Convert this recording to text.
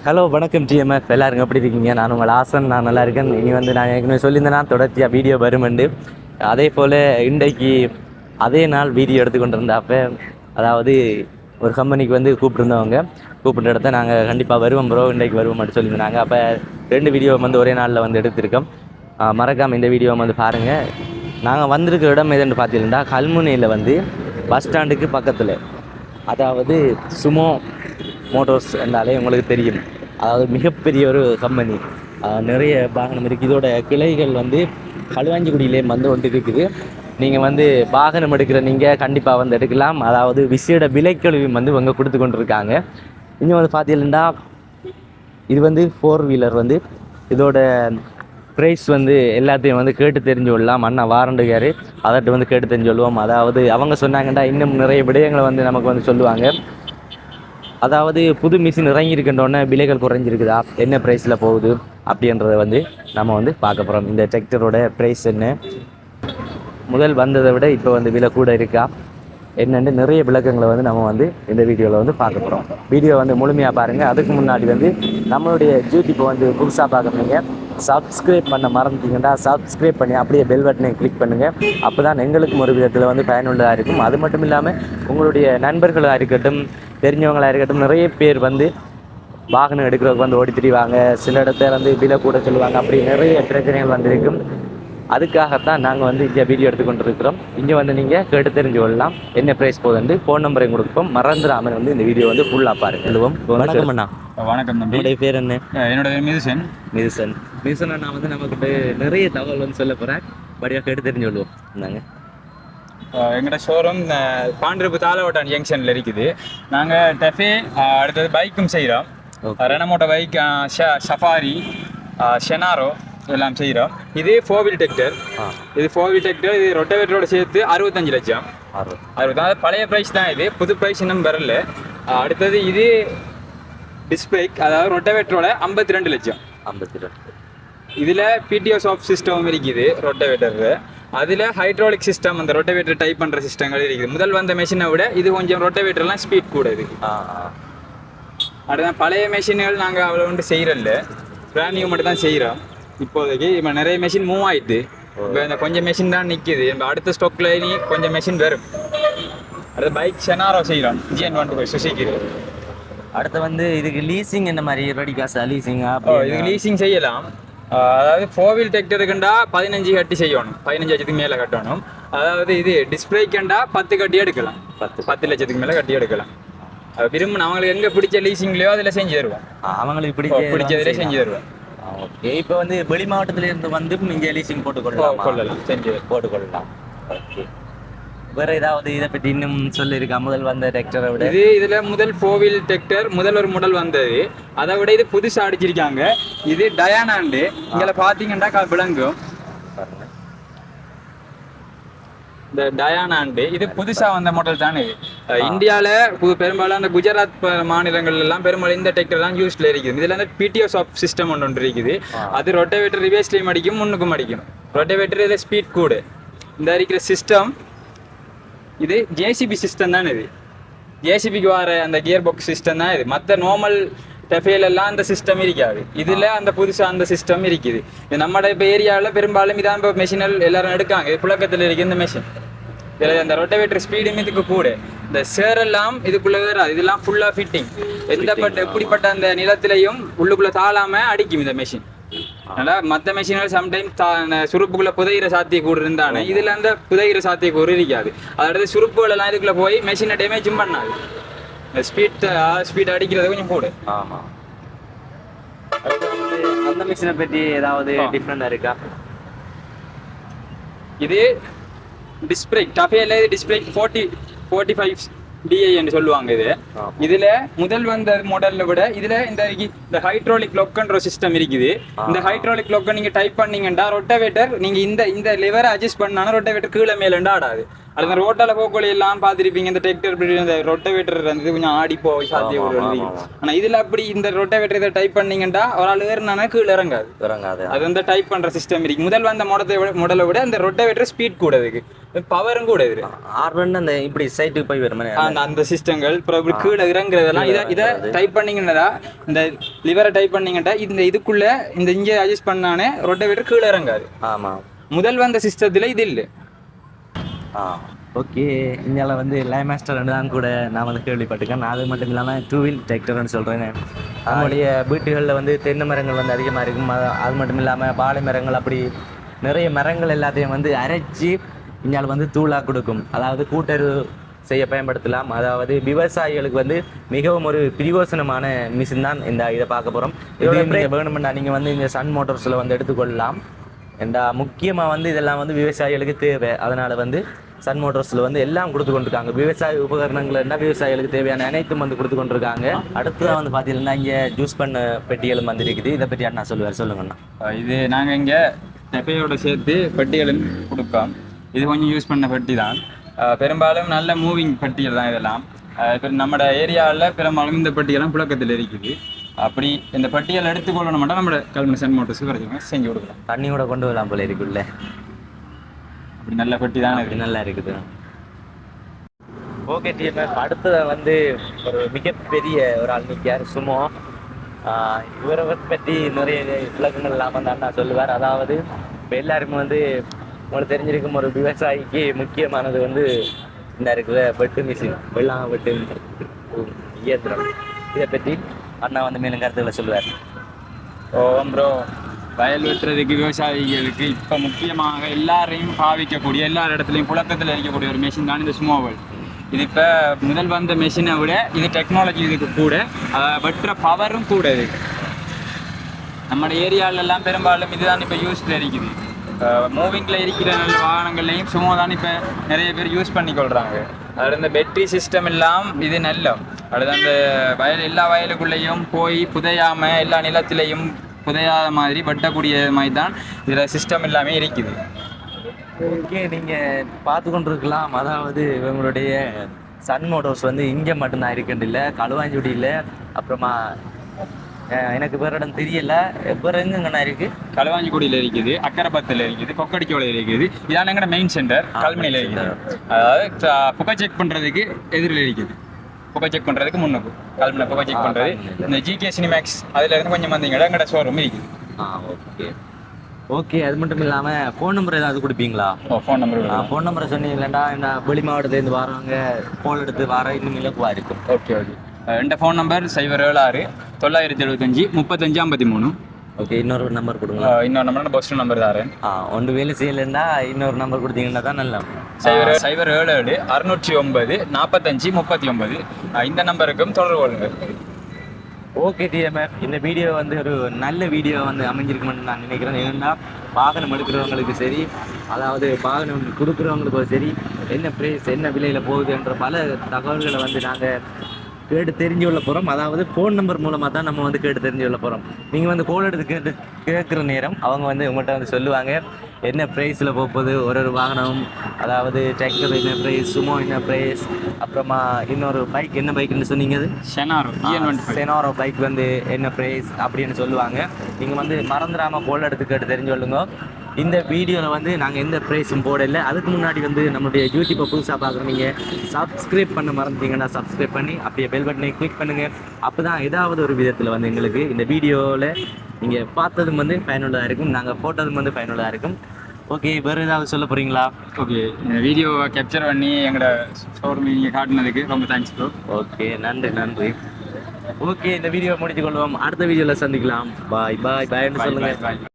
Hello வணக்கம் TMF எல்லாருங்க எப்படி இருக்கீங்க? நான் உங்கள் ஆசன், நான் நல்லா இருக்கேன். இனி வந்து நான் ஏற்கனவே சொல்லியிருந்தேன்னா தொடர்ச்சியாக வீடியோ வருமெண்டு. அதே போல் இன்றைக்கு அதே நாள் வீடியோ எடுத்துக்கொண்டிருந்தாப்ப, அதாவது ஒரு கம்பெனிக்கு வந்து கூப்பிட்டுருந்தவங்க கூப்பிட்ட இடத்த நாங்கள் கண்டிப்பாக வருவோம் ப்ரோ, இன்றைக்கு வருவோம் மட்டும் சொல்லியிருந்தாங்க. அப்போ 2 வீடியோ வந்து ஒரே நாளில் வந்து எடுத்திருக்கோம். மறக்காமல் இந்த வீடியோ வந்து பாருங்கள். நாங்கள் வந்திருக்கிற இடம் எதுன்னு பார்த்தீங்கன்னா கல்முனையில் வந்து பஸ் ஸ்டாண்டுக்கு பக்கத்தில், அதாவது சுமோ மோட்டோர்ஸ் என்றாலே உங்களுக்கு தெரியும். அதாவது மிகப்பெரிய ஒரு கம்பெனி, நிறைய வாகனம் இருக்குது. இதோட கிளைகள் வந்து களுவாஞ்சிக்குடியிலே வந்து ஒன்று இருக்குது. நீங்கள் வந்து வாகனம் எடுக்கிற நீங்கள் கண்டிப்பாக வந்து எடுக்கலாம். அதாவது விசேட விலைக்கழிவு வந்து இவங்க கொடுத்து கொண்டிருக்காங்க. இன்னும் வந்து பார்த்தீங்கன்னா இது வந்து 4 வீலர் வந்து இதோட ப்ரைஸ் வந்து எல்லாத்தையும் வந்து கேட்டு தெரிஞ்சு கொள்ளலாம். அண்ணா வாரண்டுக்காரு அதட்டு வந்து கேட்டு தெரிஞ்சு கொள்வோம். அதாவது அவங்க சொன்னாங்கன்னா இன்னும் நிறைய விடயங்களை வந்து நமக்கு வந்து சொல்லுவாங்க. அதாவது புது மிஷின் இறங்கியிருக்கின்றோன்னே விலைகள் குறைஞ்சிருக்குதா, என்ன ப்ரைஸில் போகுது அப்படின்றத வந்து நம்ம வந்து பார்க்க போகிறோம். இந்த டிராக்டரோட ப்ரைஸ் என்ன, முதல் வந்ததை விட இப்போ வந்து விலை கூட இருக்கா என்னென்னு நிறைய விளக்கங்களை வந்து நம்ம வந்து இந்த வீடியோவில் வந்து பார்க்க போகிறோம். வீடியோ வந்து முழுமையாக பாருங்கள். அதுக்கு முன்னாடி வந்து நம்மளுடைய யூடியூப்பை வந்து புதுசாக பார்க்குறீங்க, சப்ஸ்கிரைப் பண்ண மறந்துட்டீங்கன்னா சப்ஸ்கிரைப் பண்ணி அப்படியே பெல் பட்டனை கிளிக் பண்ணுங்கள். அப்போ தான் எங்களுக்கும் ஒரு விதத்தில் வந்து பயனுள்ளதாக இருக்கும். அது மட்டும் இல்லாமல் உங்களுடைய நண்பர்களாக இருக்கட்டும், தெரிஞ்சவங்களாக இருக்கட்டும், நிறைய பேர் வந்து வாகனம் எடுக்கிறதுக்கு வந்து ஓடி திரிவாங்க. சில இடத்துல வந்து விலை கூட சொல்லுவாங்க. அப்படி நிறைய பிரச்சனைகள் வந்து இருக்கும். அதுக்காகத்தான் நாங்கள் வந்து இங்கே வீடியோ எடுத்துக்கொண்டு இருக்கிறோம். இங்கே வந்து நீங்கள் கேட்டு தெரிஞ்சு கொள்ளலாம் என்ன ப்ரைஸ் போகுதுன்னு. ஃபோன் நம்பரையும் கொடுப்போம். மறந்துடாமல் வந்து இந்த வீடியோ வந்து ஃபுல்லாக பாருங்க. சொல்லுவோம். வணக்கம் அண்ணா. வணக்கம் தம்பி. என்னுடைய பேர் என்ன? என்னோட பேர் மிதுசன். மிதுசன் அண்ணா வந்து நமக்கு நிறைய தகவல் வந்து சொல்ல போகிறேன். படியாக கேட்டு தெரிஞ்சு கொள்வோம். நாங்கள் எங்களோட ஷோரூம் பாண்டிருப்பு தாளவட்டான் ஜங்ஷனில் இருக்குது. நாங்கள் டெஃபே அடுத்தது பைக்கும் செய்கிறோம். ரெனமோட்டோ பைக், சஃபாரி, ஷெனாரோ எல்லாம் செய்கிறோம். இது 4 வீல் டிராக்டர். இது 4 வீல் டிராக்டர். இது ரொட்டவேட்டரோட சேர்த்து 65 லட்சம். 60 பழைய ப்ரைஸ் தான். இது புது ப்ரைஸ் இன்னும் வரல. அடுத்தது இது டிஸ்பிளேக், அதாவது ரொட்டவேட்டரோட 52 லட்சம். 52. இதில் பிடிஓ சாஃப்ட் சிஸ்டம் இருக்குது ரொட்டவேட்டர். அதில் ஹைட்ராலிக் சிஸ்டம், அந்த ரொட்டவேட்டர் டைப் பண்ணுற சிஸ்டங்கள் இருக்குது. முதல் வந்த மெஷினை விட இது கொஞ்சம் ரொட்டவேட்டர்லாம் ஸ்பீட் கூட இருக்குது. அடுத்த பழைய மெஷின்கள் நாங்கள் அவ்வளோ ஒன்று செய்கிறல்ல, பிராண்ட் நியூ மட்டும் தான் செய்கிறோம். இப்போதைக்கு இப்போ நிறைய மெஷின் மூவ் ஆகிட்டு, இப்போ இந்த கொஞ்சம் மெஷின் தான் நிற்கிது. இப்போ அடுத்த ஸ்டாக்ல இனி கொஞ்சம் மெஷின் வரும். அடுத்த பைக் ஷெனாரோ செய்கிறோம், GN125 சுசுகி. அடுத்து வந்து இதுக்கு லீசிங் என்ன மாதிரி ரெடி காசா லீசிங்கா? இதுக்கு லீசிங் செய்யலாம். அதாவது 4 வீல் டிராக்டருக்குண்டா 15 கட்டி செய்யணும், 15 லட்சத்துக்கு மேலே கட்டணும். அதாவது இது டிஸ்பிளேக்குண்டா 10 கட்டி எடுக்கலாம், 10 லட்சத்துக்கு மேலே கட்டி எடுக்கலாம். விரும்பின அவங்களுக்கு எங்கே பிடிச்ச லீசிங்லையோ அதில் செஞ்சு தருவோம். அவங்களுக்கு பிடிச்சதிலே செஞ்சு தருவோம். ஓகே. இப்போ வந்து வெளி மாவட்டத்திலேருந்து வந்து நீங்கள் லீசிங் போட்டுக்கொள்ளலாம், செஞ்சு போட்டுக்கொள்ளலாம். ஓகே. வேறு ஏதாவது இதை பற்றி இன்னும் சொல்லியிருக்கா? முதல் வந்த டிராக்டரை விட இதில் முதல் 4 வீல் டிராக்டர் முதல் ஒரு மாடல் வந்தது. அதை விட இது புதுசாக அடிச்சிருக்காங்க. இது டயானாண்டு. இங்கே பார்த்தீங்கன்னா விளங்கும். இந்த டயானாண்டு இது புதுசாக வந்த மாடல் தானே. இந்தியாவில் பெரும்பாலும் அந்த குஜராத் மாநிலங்கள் எல்லாம் பெரும்பாலும் இந்த டிராக்டர் தான் யூஸ்ல இருக்குது. இதில் வந்து பிடிஓ சாஃப்ட் சிஸ்டம் ஒன்று இருக்குது. அது ரொட்டவேட்டர் ரிவர்ஸ்லையும் அடிக்கும், முன்னுக்கும் அடிக்கும். ரொட்டவேட்டர் இதில் ஸ்பீட் கூட. இந்த இருக்கிற சிஸ்டம் இது ஜேசிபி சிஸ்டம் தான். இது ஜேசிபிக்கு வர அந்த கியர் பாக்ஸ் சிஸ்டம் தான் இது. மற்ற நார்மல் டெஃபேலெல்லாம் அந்த சிஸ்டம் இருக்காது. இதில் அந்த புதுசாக அந்த சிஸ்டம் இருக்குது. இது நம்மளோட இப்போ ஏரியாவில் பெரும்பாலும் இதான் இப்போ மெஷினல் எல்லாரும் எடுக்காங்க. இது புழக்கத்தில் இருக்குது இந்த மெஷின். இதில் அந்த ரொட்டவேட்டர் ஸ்பீடும் இதுக்கு கூட. இந்த சேரெல்லாம் இதுக்குள்ளே வராது. இதெல்லாம் ஃபுல்லாக ஃபிட்டிங். எப்படிப்பட்ட அந்த நிலத்திலையும் உள்ளுக்குள்ளே தாழாமல் அடிக்கும் இந்த மெஷின். அதனால் மற்ற மெஷின்கள் சம்டைம் சுருப்புக்குள்ளே புதையிற சாத்தியக்கூறு இருந்தானே, இதில் அந்த புதையிற சாத்தியக்கூறு இருக்காது. அதோட சுருப்புகள் எல்லாம் இதுக்குள்ளே போய் மெஷினை டேமேஜும் பண்ணாது. ஸ்பீட் அடிக்கிறது கொஞ்சம் கூட. ஆமாம். அந்த மிஷினை பற்றி ஏதாவது டிஃப்ரெண்டாக இருக்கா? இது டிஸ்பிளே டஃபேல டிஸ்பிளே 45 DI என்று சொல்லுவாங்க. இதுல முதல் வந்த மாடல்ல விட இதுல இந்த ஹைட்ராலிக் லொக்கன்ற சிஸ்டம் இருக்குது. இந்த ஹைட்ராலிக் லொக்க நீங்க டைப் பண்ணீங்கன்னா ரொட்டவேட்டர் நீங்க இந்த லிவரை அட்ஜஸ்ட் பண்ணாலும் ரொட்டவேட்டர் கீழே மேலண்டா ஆடாது. அது ரோட்டால போக்கோலி எல்லாம் பார்த்துருப்பீங்க இந்த டிராக்டர் இந்த ரொட்டவேட்டர் வந்து கொஞ்சம் ஆடி போய் சாத்திய ஒரு ஆனா இதுல அப்படி இந்த ரொட்டவேட்டர் இதை டைப் பண்ணீங்கன்னா ஒரு ஆள் ஏறினா கீழே இறங்காது அது வந்து டைப் பண்ற சிஸ்டம் இருக்கு. முதல் வந்த மாடலை விட அந்த ரொட்டவேட்டர் ஸ்பீட் கூட இருக்கு, பவரும் கூட இருக்கு. ஆர்வன் அந்த இப்படி சைட்டுக்கு போய் வருமே அந்த சிஸ்டங்கள் அப்புறம் கீழே இறங்குறதெல்லாம் இதை டைப் பண்ணீங்கன்னா இந்த லிவரை டைப் பண்ணீங்கன்னா இந்த இதுக்குள்ள இந்த இங்கே அட்ஜஸ்ட் பண்ணானே ரொட்டவேட்டர் கீழே இறங்காது. ஆமா, முதல் வந்த சிஸ்டத்துல இது இல்லை. ஓகே, இந்தியாவில் வந்து லைன் மாஸ்டர் தான் கூட நான் வந்து கேள்விப்பட்டிருக்கேன். அது மட்டும் இல்லாமல் 2 வீல் டிராக்டர்னு சொல்கிறேன். நம்மளுடைய வீட்டுகளில் வந்து தென்னை மரங்கள் வந்து அதிகமாக இருக்கும். அது மட்டும் இல்லாமல் வாழை மரங்கள், அப்படி நிறைய மரங்கள் எல்லாத்தையும் வந்து அரைச்சி இந்தியாவில் வந்து தூளாக கொடுக்கும். அதாவது கூட்டுறவு செய்ய பயன்படுத்தலாம். அதாவது விவசாயிகளுக்கு வந்து மிகவும் ஒரு பிரயோசனமான மிஷின் தான் இதை பார்க்க போகிறோம். இது வேணுமெண்டா நீங்கள் வந்து இந்த சன் மோட்டார்ஸில் வந்து எடுத்துக்கொள்ளலாம். ஏண்டா முக்கியமாக வந்து இதெல்லாம் வந்து விவசாயிகளுக்கு தேவை. அதனால் வந்து சன் மோட்டார்ஸில் வந்து எல்லாம் கொடுத்து கொண்டிருக்காங்க. விவசாய உபகரணங்கள் என்ன விவசாயிகளுக்கு தேவையான அனைத்தும் வந்து கொடுத்து கொண்டிருக்காங்க. அடுத்ததான் வந்து பார்த்தீங்கன்னா இங்கே ஜூஸ் பண்ண பெட்டிகளும் வந்து இருக்குது. இதை பற்றி அண்ணா சொல்லுங்கண்ணா. இது நாங்கள் இங்கே நெஃபையோட சேர்த்து பெட்டிகளும் கொடுப்போம். இது கொஞ்சம் யூஸ் பண்ண பெட்டி தான். பெரும்பாலும் நல்ல மூவிங் பெட்டிகள் தான் இதெல்லாம். இப்போ நம்ம ஏரியாவில் பெரும்பாலும் இந்த பெட்டியெல்லாம் புழக்கத்தில் இருக்குது. அப்படி இந்த பட்டியல் எடுத்துக்கொள்ளணும் மட்டும் நம்ம கல்முனை சன் மோட்டர்ஸுக்கு கிடைச்சிங்க செஞ்சு கொடுக்கலாம். தண்ணியோட கொண்டு வரலாம் போல இருக்குல்ல. அப்படி நல்ல பட்டி தான் அப்படி நல்லா இருக்குது. ஓகே டிஎம்எஃப், அடுத்தது வந்து ஒரு மிகப்பெரிய ஒரு ஆள் நிற்கார் சுமோ. இவரை பற்றி நிறைய விளக்கங்கள் எல்லாம் வந்து அண்ணா சொல்லுவார். அதாவது இப்போ எல்லாருமே வந்து உங்களுக்கு தெரிஞ்சிருக்கும், ஒரு விவசாயிக்கு முக்கியமானது வந்து இந்த இருக்கிற வெட்டு மிஷின், வெள்ளாமை வெட்டு இயந்திரம். இதை பற்றி அண்ணா வந்து மேலும் கருத்துக்களை சொல்லுவார். ப்ரோ, வயல் வெட்டுறதுக்கு விவசாயிகளுக்கு இப்போ முக்கியமாக எல்லாரையும் பாவிக்கக்கூடிய, எல்லா இடத்துலையும் புழக்கத்தில் இருக்கக்கூடிய ஒரு மிஷின் தான் இந்த சுமோவல். இது இப்போ முதல் வந்த மிஷினை விட இது டெக்னாலஜி இதுக்கு கூட, வெட்டுற பவரும் கூட. இது நம்ம ஏரியாவிலெல்லாம் பெரும்பாலும் இதுதான் இப்போ யூஸில் இருக்குது. மூவிங்கில் இருக்கிற நல்ல வாகனங்கள்லையும் சுமோ தான் இப்போ நிறைய பேர் யூஸ் பண்ணிக்கொள்கிறாங்க. அதில் இந்த பேட்டரி சிஸ்டம் எல்லாம் இது நல்ல, அடுத்து அந்த எல்லா வயலுக்குள்ளேயும் போய் புதையாமல் எல்லா நிலத்திலையும் புதையாத மாதிரி வெட்டக்கூடிய மாதிரி தான் இதில் சிஸ்டம் எல்லாமே இருக்குது. ஓகே, நீங்கள் பார்த்து கொண்டிருக்கலாம். அதாவது இவங்களுடைய சன் மோட்டார்ஸ் வந்து இங்கே மட்டும்தான் இருக்குன்னு, களுவாஞ்சுடியில், அப்புறமா எனக்கு வேறு இடம் தெரியல, வேறு எங்கெங்கண்ணா இருக்குது? களுவாஞ்சிக்குடியில் இருக்குது, அக்கரைப்பத்தில் இருக்குது, கொக்கடிக்கோலையில் இருக்குது. இதான் எங்கட மெயின் சென்டர் கல்முனையில் இருக்குது. அதாவது புகை செக் பண்ணுறதுக்கு எதிரில் இருக்குது. புகை செக் பண்ணுறதுக்கு முன்னுக்கு கல்முனை புகை செக் பண்ணுறது இந்த ஜிகே சினிமேக்ஸ் அதில் இருந்து கொஞ்சம் வந்தீங்கன்னா எங்கட ஷோரூம் இருக்குது. ஓகே ஓகே, அது மட்டும் இல்லாமல் ஃபோன் நம்பர் ஏதாவது கொடுப்பீங்களா? ஃபோன் நம்பரை சொன்னீங்களா? என்ன வெளி மாவட்டத்துலேருந்து வரவங்க ஃபோன் எடுத்து வர இன்னும் இலக்குவா இருக்கும். ஓகே, என் ஃபோன் நம்பர் 076 975 35 53. ஓகே, இன்னொரு நம்பர் கொடுங்க. இன்னொரு நம்பர் பஸ் நம்பர் தாரேன். ஒன்று வேலை செய்யலைன்னா இன்னொரு நம்பர் கொடுத்தீங்கன்னா தான் நல்லா. 077 609 45 39. இந்த நம்பருக்கும் தொடர்பு கொள்ளுங்கள். ஓகே டிஎம்எஃப், இந்த வீடியோ வந்து ஒரு நல்ல வீடியோ வந்து அமைஞ்சிருக்குமென்னு நான் நினைக்கிறேன். ஏன்னா வாகனம் எடுக்கிறவங்களுக்கு சரி, அதாவது வாகனம் கொடுக்குறவங்களுக்கும் சரி, என்ன ப்ரைஸ் என்ன விலையில் போகுதுன்ற பல தகவல்களை வந்து நாங்கள் கேட்டு தெரிஞ்சு கொள்ள போகிறோம். அதாவது ஃபோன் நம்பர் மூலமாக தான் நம்ம வந்து கேட்டு தெரிஞ்சு கொள்ள போகிறோம். நீங்கள் வந்து கோல் எடுத்து கேட்குற நேரம் அவங்க வந்து உங்கள்கிட்ட வந்து சொல்லுவாங்க என்ன ப்ரைஸில் போகுது ஒரு வாகனம், அதாவது டிராக்டர் என்ன ப்ரைஸ், சுமோ என்ன ப்ரைஸ், அப்புறமா இன்னொரு பைக் என்ன பைக்குன்னு சொன்னீங்க, அது செனாரோ பைக் வந்து என்ன ப்ரைஸ் அப்படின்னு சொல்லுவாங்க. நீங்கள் வந்து மறந்துடாமல் கோல் எடுத்து கேட்டு தெரிஞ்சு கொள்ளுங்க. இந்த வீடியோவில் வந்து நாங்கள் எந்த ப்ரைஸும் போடலை. அதுக்கு முன்னாடி வந்து நம்மளுடைய யூடியூப்பை புதுசாக பார்க்குறீங்க, சப்ஸ்கிரைப் பண்ண மறந்துட்டீங்கன்னா சப்ஸ்கிரைப் பண்ணி அப்படியே பெல் பட்டனை கிளிக் பண்ணுங்கள். அப்போ தான் ஏதாவது ஒரு விதத்தில் வந்து எங்களுக்கு இந்த வீடியோவில் நீங்கள் பார்த்ததும் வந்து பயனுள்ளதாக இருக்கும், நாங்கள் போட்டதும் வந்து பயனுள்ளதாக இருக்கும். ஓகே, வேறு ஏதாவது சொல்ல போகிறீங்களா? ஓகே, இந்த வீடியோவை கேப்சர் பண்ணி எங்களோட ஷோரூம் நீங்கள் காட்டினதுக்கு ரொம்ப தேங்க்ஸ் ப்ரோ. ஓகே, நன்றி. ஓகே, இந்த வீடியோவை முடித்துக்கொள்வோம். அடுத்த வீடியோவில் சந்திக்கலாம். பாய் சொல்லுங்கள்.